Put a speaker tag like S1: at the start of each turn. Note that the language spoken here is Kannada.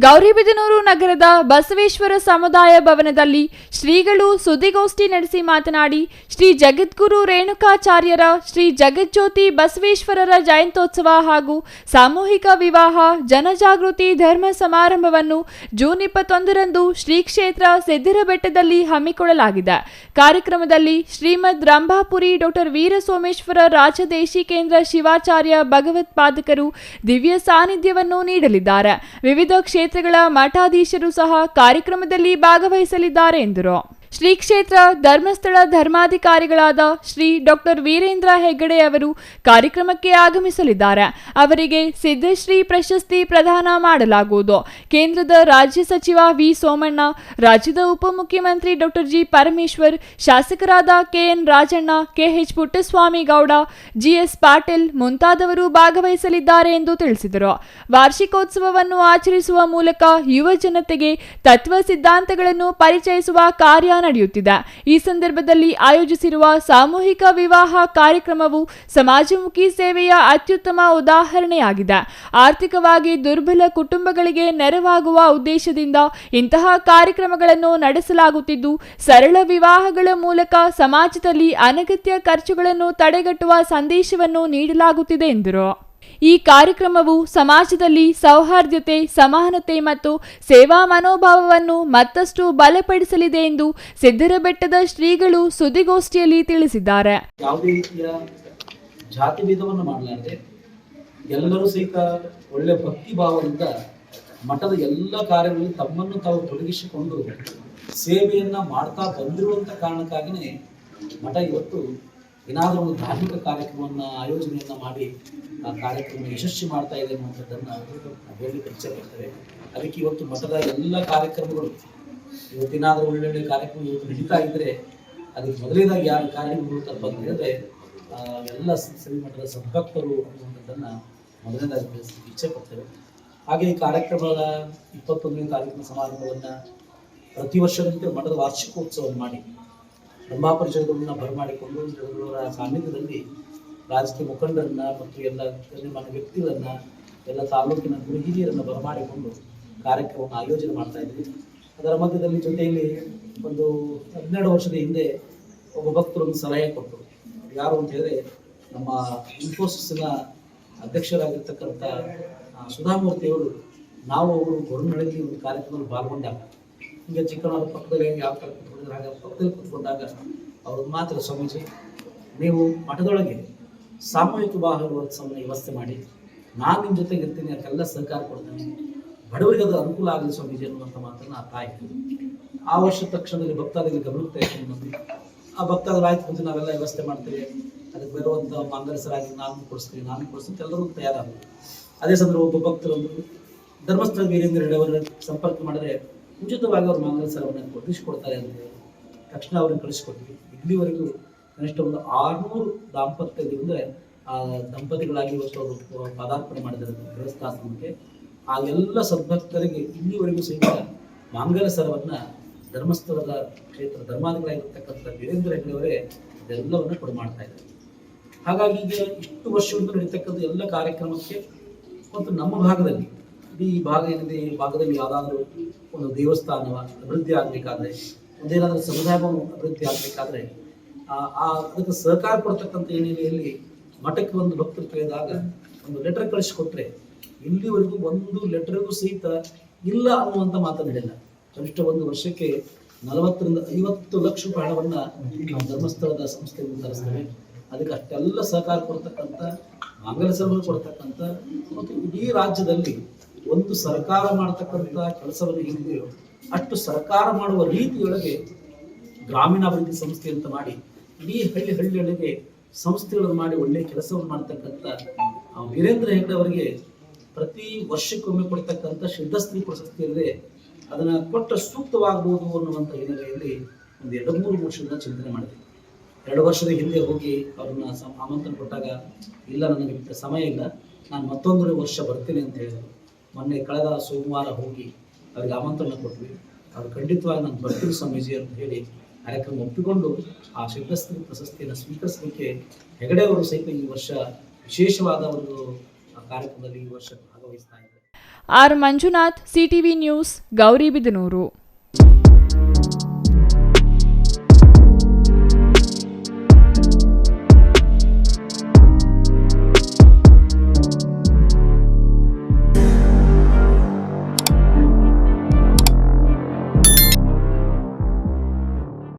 S1: ಗೌರಿಬಿದನೂರು ನಗರದ ಬಸವೇಶ್ವರ ಸಮುದಾಯ ಭವನದಲ್ಲಿ ಶ್ರೀಗಳು ಸುದ್ದಿಗೋಷ್ಠಿ ನಡೆಸಿ ಮಾತನಾಡಿ, ಶ್ರೀ ಜಗದ್ಗುರು ರೇಣುಕಾಚಾರ್ಯರ ಶ್ರೀ ಜಗಜ್ಯೋತಿ ಬಸವೇಶ್ವರರ ಜಯಂತ್ಯೋತ್ಸವ ಹಾಗೂ ಸಾಮೂಹಿಕ ವಿವಾಹ ಜನಜಾಗೃತಿ ಧರ್ಮ ಸಮಾರಂಭವನ್ನು ಜೂನ್ 21ರಂದು ಶ್ರೀ ಕ್ಷೇತ್ರ ಸಿದ್ದಿರಬೆಟ್ಟದಲ್ಲಿ ಹಮ್ಮಿಕೊಳ್ಳಲಾಗಿದೆ. ಕಾರ್ಯಕ್ರಮದಲ್ಲಿ ಶ್ರೀಮದ್ ರಂಭಾಪುರಿ ಡಾಕ್ಟರ್ ವೀರಸೋಮೇಶ್ವರ ರಾಜದೇಶಿಕೇಂದ್ರ ಶಿವಾಚಾರ್ಯ ಭಗವತ್ಪಾದಕರು ದಿವ್ಯ ಸಾನ್ನಿಧ್ಯವನ್ನು ನೀಡಲಿದ್ದಾರೆ. ವಿವಿಧ ಕ್ಷೇತ್ರಗಳ ಮಠಾಧೀಶರು ಸಹ ಕಾರ್ಯಕ್ರಮದಲ್ಲಿ ಭಾಗವಹಿಸಲಿದ್ದಾರೆ ಎಂದರು. ಶ್ರೀ ಕ್ಷೇತ್ರ ಧರ್ಮಸ್ಥಳ ಧರ್ಮಾಧಿಕಾರಿಗಳಾದ ಶ್ರೀ ಡಾಕ್ಟರ್ ವೀರೇಂದ್ರ ಹೆಗ್ಗಡೆ ಅವರು ಕಾರ್ಯಕ್ರಮಕ್ಕೆ ಆಗಮಿಸಲಿದ್ದಾರೆ. ಅವರಿಗೆ ಸಿದ್ಧಶ್ರೀ ಪ್ರಶಸ್ತಿ ಪ್ರದಾನ ಮಾಡಲಾಗುವುದು. ಕೇಂದ್ರದ ರಾಜ್ಯ ಸಚಿವ ವಿ ಸೋಮಣ್ಣ, ರಾಜ್ಯದ ಉಪಮುಖ್ಯಮಂತ್ರಿ ಡಾಕ್ಟರ್ ಜಿ ಪರಮೇಶ್ವರ್, ಶಾಸಕರಾದ K N Rajanna, K H Puttaswamy Gowda, G S Patil ಮುಂತಾದವರು ಭಾಗವಹಿಸಲಿದ್ದಾರೆ ಎಂದು ತಿಳಿಸಿದರು. ವಾರ್ಷಿಕೋತ್ಸವವನ್ನು ಆಚರಿಸುವ ಮೂಲಕ ಯುವ ಜನತೆಗೆ ತತ್ವ ಸಿದ್ಧಾಂತಗಳನ್ನು ಪರಿಚಯಿಸುವ ಕಾರ್ಯ ನಡೆಯುತ್ತಿದೆ. ಈ ಸಂದರ್ಭದಲ್ಲಿ ಆಯೋಜಿಸಿರುವ ಸಾಮೂಹಿಕ ವಿವಾಹ ಕಾರ್ಯಕ್ರಮವು ಸಮಾಜಮುಖಿ ಸೇವೆಯ ಅತ್ಯುತ್ತಮ ಉದಾಹರಣೆಯಾಗಿದೆ. ಆರ್ಥಿಕವಾಗಿ ದುರ್ಬಲ ಕುಟುಂಬಗಳಿಗೆ ನೆರವಾಗುವ ಉದ್ದೇಶದಿಂದ ಇಂತಹ ಕಾರ್ಯಕ್ರಮಗಳನ್ನು ನಡೆಸಲಾಗುತ್ತಿದ್ದು, ಸರಳ ವಿವಾಹಗಳ ಮೂಲಕ ಸಮಾಜದಲ್ಲಿ ಅನಗತ್ಯ ಖರ್ಚುಗಳನ್ನು ತಡೆಗಟ್ಟುವ ಸಂದೇಶವನ್ನು ನೀಡಲಾಗುತ್ತಿದೆ ಎಂದರು. ಈ ಕಾರ್ಯಕ್ರಮವು ಸಮಾಜದಲ್ಲಿ ಸೌಹಾರ್ದತೆ, ಸಮಾನತೆ ಮತ್ತು ಸೇವಾ ಮನೋಭಾವವನ್ನು ಮತ್ತಷ್ಟು ಬಲಪಡಿಸಲಿದೆ ಎಂದು ಸಿದ್ದಿರಬೆಟ್ಟದ ಶ್ರೀಗಳು ಸುದ್ದಿಗೋಷ್ಠಿಯಲ್ಲಿ ತಿಳಿಸಿದ್ದಾರೆ.
S2: ಯಾವುದೇ ರೀತಿಯ ಜಾತಿ ಭೇದವನ್ನು ಮಾಡಲಾರದೆ ಎಲ್ಲರೂ ಸಹಿತ ಒಳ್ಳೆಯ ಭಕ್ತಿ ಭಾವದಿಂದ ಮಠದ ಎಲ್ಲ ಕಾರ್ಯಗಳಲ್ಲಿ ತಮ್ಮನ್ನು ತಾವು ತೊಡಗಿಸಿಕೊಂಡು ಸೇವೆಯನ್ನ ಮಾಡ್ತಾ ಬಂದಿರುವಂತ ಕಾರಣಕ್ಕಾಗಿಯೇ ಮಠ ಇವತ್ತು ಏನಾದರೂ ಒಂದು ಧಾರ್ಮಿಕ ಕಾರ್ಯಕ್ರಮವನ್ನ ಆಯೋಜನೆಯನ್ನ ಮಾಡಿ ಆ ಕಾರ್ಯಕ್ರಮ ಯಶಸ್ವಿ ಮಾಡ್ತಾ ಇದೆ ಅನ್ನುವಂಥದ್ದನ್ನು ಹೇಳಲಿಕ್ಕೆ ಇಚ್ಛೆ ಪಡ್ತೇವೆ. ಅದಕ್ಕೆ ಇವತ್ತು ಮಠದ ಎಲ್ಲ ಕಾರ್ಯಕ್ರಮಗಳು ಇವತ್ತೇನಾದರೂ ಒಳ್ಳೊಳ್ಳೆ ಕಾರ್ಯಕ್ರಮ ಇವತ್ತು ನಡೀತಾ ಇದ್ರೆ ಅದಕ್ಕೆ ಮೊದಲೇದಾಗಿ ಯಾರು ಕಾರ್ಯಕ್ರಮಗಳು ಅಂತ ಹೇಳಿದ್ರೆ ಎಲ್ಲ ಶ್ರೀ ಮಠದ ಸದ್ಭಕ್ತರು ಅನ್ನುವಂಥದ್ದನ್ನು ಮೊದಲನೇದಾಗಿ ತಿಳಿಸಲಿಕ್ಕೆ ಇಚ್ಛೆ ಪಡ್ತೇವೆ. ಹಾಗೆ ಈ ಕಾರ್ಯಕ್ರಮದ 21ನೇ ತಾರೀಕಿನ ಸಮಾರಂಭವನ್ನು ಪ್ರತಿ ವರ್ಷದಂತೆ ಮಠದ ವಾರ್ಷಿಕೋತ್ಸವವನ್ನು ಮಾಡಿ ರಂಭಾಪುರಿ ಜಗದಗುರುವನ್ನ ಬರಮಾಡಿಕೊಂಡು ಜಗದಗುರುವರ ಸಾನ್ನಿಧ್ಯದಲ್ಲಿ ರಾಜಕೀಯ ಮುಖಂಡರನ್ನ ಮತ್ತು ಎಲ್ಲ ಗಣ್ಯಮಾನ್ಯ ವ್ಯಕ್ತಿಗಳನ್ನ, ಎಲ್ಲ ತಾಲೂಕಿನ ಗುರು ಹಿರಿಯರನ್ನ ಬರಮಾಡಿಕೊಂಡು ಕಾರ್ಯಕ್ರಮವನ್ನು ಆಯೋಜನೆ ಮಾಡ್ತಾ ಇದ್ವಿ. ಅದರ ಮಧ್ಯದಲ್ಲಿ ಜೊತೆಯಲ್ಲಿ ಒಂದು 12 ವರ್ಷದ ಹಿಂದೆ ಒಬ್ಬ ಭಕ್ತರೊಂದು ಸಲಹೆ ಕೊಟ್ಟರು. ಯಾರು ಅಂತ ಹೇಳಿದ್ರೆ ನಮ್ಮ ಇನ್ಫೋಸಿಸ್ನ ಅಧ್ಯಕ್ಷರಾಗಿರ್ತಕ್ಕಂಥ ಸುಧಾಮೂರ್ತಿಯವರು, ನಾವು ಅವರು ಗೊರವನಹಳ್ಳಿಯಲ್ಲಿ ಒಂದು ಕಾರ್ಯಕ್ರಮದಲ್ಲಿ ಪಾಲ್ಗೊಂಡಾಗ ಈಗ ಚಿಕ್ಕನವರ ಪಕ್ಕದಲ್ಲಿ ಯಾವ ಥರ ಕೂತ್ಕೊಂಡಿದ್ರೆ ಹಾಗೆ ಪಕ್ಕದಲ್ಲಿ ಕೂತ್ಕೊಂಡಾಗ ಅವರು ಮಾತ್ರ, ಸ್ವಾಮೀಜಿ ನೀವು ಮಠದೊಳಗೆ ಸಾಮೂಹಿಕ ವಿವಾಹ ವ್ಯವಸ್ಥೆ ಮಾಡಿ, ನಾನು ನಿಮ್ಮ ಜೊತೆಗೆ ಇರ್ತೀನಿ, ಅದಕ್ಕೆಲ್ಲ ಸಹಕಾರ ಕೊಡ್ತೇನೆ, ಬಡವರಿಗೆ ಅದು ಅನುಕೂಲ ಆಗಲಿ ಸ್ವಾಮೀಜಿ ಅನ್ನುವಂಥ ಮಾತನ್ನು ಆ ತಾಯಿ. ಆ ವರ್ಷ ತಕ್ಷಣದಲ್ಲಿ ಭಕ್ತಾದಿಗಳು ಗಮನಕ್ಕೆ ತೆಗೆದುಕೊಂಡು ಆ ಭಕ್ತಾದಿಗಳು ಆಯ್ತು ಮುಂದೆ ನಾವೆಲ್ಲ ವ್ಯವಸ್ಥೆ ಮಾಡ್ತೇವೆ, ಅದಕ್ಕೆ ಬರುವಂಥ ಮಂಗಲಸರಾಗಿ ನಾನು ಕೊಡಿಸ್ತೀನಿ ಎಲ್ಲರೂ ತಯಾರಾಗಬೇಕು. ಅದೇ ಸಂದರ್ಭ ಒಬ್ಬ ಭಕ್ತರೊಂದು ಧರ್ಮಸ್ಥಳ ವೀರೇಂದ್ರ ಹೆಗ್ಗಡೆ ಅವರ ಸಂಪರ್ಕ ಮಾಡಿದ್ರೆ ಉಚಿತವಾಗಿ ಅವ್ರ ಮಂಗಲಸರವನ್ನು ಕೊಡಿಸಿಕೊಡ್ತಾರೆ ಅಂತ ಹೇಳಿ ತಕ್ಷಣ ಅವ್ರನ್ನ ಕಳಿಸ್ಕೊಡ್ತೀವಿ. ಇಲ್ಲಿವರೆಗೂ ಕನಿಷ್ಠ ಒಂದು 600 ದಾಂಪತ್ಯದಿಂದ ದಂಪತಿಗಳಾಗಿ ಇವತ್ತು ಅವರು ಪದಾರ್ಪಣೆ ಮಾಡಿದ್ದಾರೆ ಗೃಹಸ್ಥಾಶ್ರಮಕ್ಕೆ. ಆ ಎಲ್ಲ ಸದ್ಭಕ್ತರಿಗೆ ಇಲ್ಲಿವರೆಗೂ ಸಹಿತ ಮಾಂಗಲ್ಯ ಸರವನ್ನ ಧರ್ಮಸ್ಥಳದ ಕ್ಷೇತ್ರ ಧರ್ಮಾಧಿಕಾರಿಯಾಗಿರ್ತಕ್ಕಂಥ ವೀರೇಂದ್ರ ಹೆಗ್ಗಡೆ ಅವರೇ ಇದೆಲ್ಲವನ್ನ ಕೊಡು ಮಾಡ್ತಾ ಇದ್ದಾರೆ. ಹಾಗಾಗಿ ಈಗ ಇಷ್ಟು ವರ್ಷದಿಂದ ನಡೀತಕ್ಕಂಥ ಎಲ್ಲ ಕಾರ್ಯಕ್ರಮಕ್ಕೆ ಮತ್ತು ನಮ್ಮ ಭಾಗದಲ್ಲಿ ಈ ಭಾಗ ಏನಿದೆ, ಈ ಭಾಗದಲ್ಲಿ ಯಾವುದಾದ್ರೂ ಒಂದು ದೇವಸ್ಥಾನ ಅಭಿವೃದ್ಧಿ ಆಗಬೇಕಾದ್ರೆ, ಒಂದೇನಾದ್ರೂ ಸಮುದಾಯ ಅಭಿವೃದ್ಧಿ ಆಗಬೇಕಾದ್ರೆ ಅದಕ್ಕೆ ಸಹಕಾರ ಕೊಡ್ತಕ್ಕಂಥ ಹಿನ್ನೆಲೆಯಲ್ಲಿ ಮಠಕ್ಕೆ ಒಂದು ಭಕ್ತರು ಕೇಳಿದಾಗ ಒಂದು ಲೆಟರ್ ಕಳಿಸಿಕೊಟ್ರೆ ಇಲ್ಲಿವರೆಗೂ ಒಂದು ಲೆಟರ್ಗೂ ಸಹಿತ ಇಲ್ಲ ಅನ್ನುವಂಥ ಮಾತು ನಡೆಯಲ್ಲ. ಕನಿಷ್ಠ ಒಂದು ವರ್ಷಕ್ಕೆ 40 ರಿಂದ 50 ಲಕ್ಷ ರೂಪಾಯಿ ಹಣವನ್ನ ಧರ್ಮಸ್ಥಳದ ಸಂಸ್ಥೆಯಿಂದ ತರಿಸ್ತೇವೆ. ಅದಕ್ಕೆ ಅಷ್ಟೆಲ್ಲ ಸಹಕಾರ ಕೊಡ್ತಕ್ಕಂಥ, ಮಂಗಲಸರವನ್ನು ಕೊಡ್ತಕ್ಕಂಥ ಮತ್ತು ಇಡೀ ರಾಜ್ಯದಲ್ಲಿ ಒಂದು ಸರ್ಕಾರ ಮಾಡತಕ್ಕಂಥ ಕೆಲಸವನ್ನು ಏನಿದೆಯೋ ಅಷ್ಟು ಸರ್ಕಾರ ಮಾಡುವ ರೀತಿಯೊಳಗೆ ಗ್ರಾಮೀಣಾಭಿವೃದ್ಧಿ ಸಂಸ್ಥೆ ಅಂತ ಮಾಡಿ ಇಡೀ ಹಳ್ಳಿಗಳಿಗೆ ಸಂಸ್ಥೆಗಳನ್ನು ಮಾಡಿ ಒಳ್ಳೆಯ ಕೆಲಸವನ್ನು ಮಾಡ್ತಕ್ಕಂಥ ವೀರೇಂದ್ರ ಹೆಗ್ಗಡೆ ಅವರಿಗೆ ಪ್ರತಿ ವರ್ಷಕ್ಕೊಮ್ಮೆ ಕೊಡ್ತಕ್ಕಂಥ ಸಿದ್ಧಶ್ರೀ ಪ್ರಶಸ್ತಿ ಇರದೆ ಅದನ್ನ ಕೊಟ್ಟರೆ ಸೂಕ್ತವಾಗಬಹುದು ಅನ್ನುವಂಥ ಹಿನ್ನೆಲೆಯಲ್ಲಿ ಒಂದು 2-3 ವರ್ಷದಿಂದ ಚಿಂತನೆ ಮಾಡಿದೆ. 2 ವರ್ಷದ ಹಿಂದೆ ಹೋಗಿ ಅವ್ರನ್ನ ಆಮಂತ್ರಣ ಕೊಟ್ಟಾಗ, ಇಲ್ಲ ನನಗೆ ಸಮಯ ಇಲ್ಲ, ನಾನು ಮತ್ತೊಂದು ವರ್ಷ ಬರ್ತೀನಿ ಅಂತ ಹೇಳಿದ್ರು. ಮೊನ್ನೆ ಕಳೆದ ಸೋಮವಾರ ಹೋಗಿ ಅವ್ರಿಗೆ ಆಮಂತ್ರಣ ಕೊಟ್ವಿ. ಅವ್ರು ಖಂಡಿತವಾಗಿ ನಾನು ಬರ್ತೀನಿ ಸ್ವಾಮೀಜಿ ಅಂತ ಹೇಳಿ ಕಾರ್ಯಕ್ರಮ ಒಪ್ಪಿಕೊಂಡು ಆ ಸಿದ್ಧಶ್ರೀ ಪ್ರಶಸ್ತಿಯನ್ನು ಸ್ವೀಕರಿಸಲಿಕ್ಕೆ ಹೆಗಡೆ ಅವರು ಸಹಿತ ಈ ವರ್ಷ ವಿಶೇಷವಾದ ಒಂದು ಕಾರ್ಯಕ್ರಮದಲ್ಲಿ ಈ ವರ್ಷ ಭಾಗವಹಿಸ್ತಾ ಇದ್ದಾರೆ.
S1: R Manjunath, CTV news, Gauribidanur.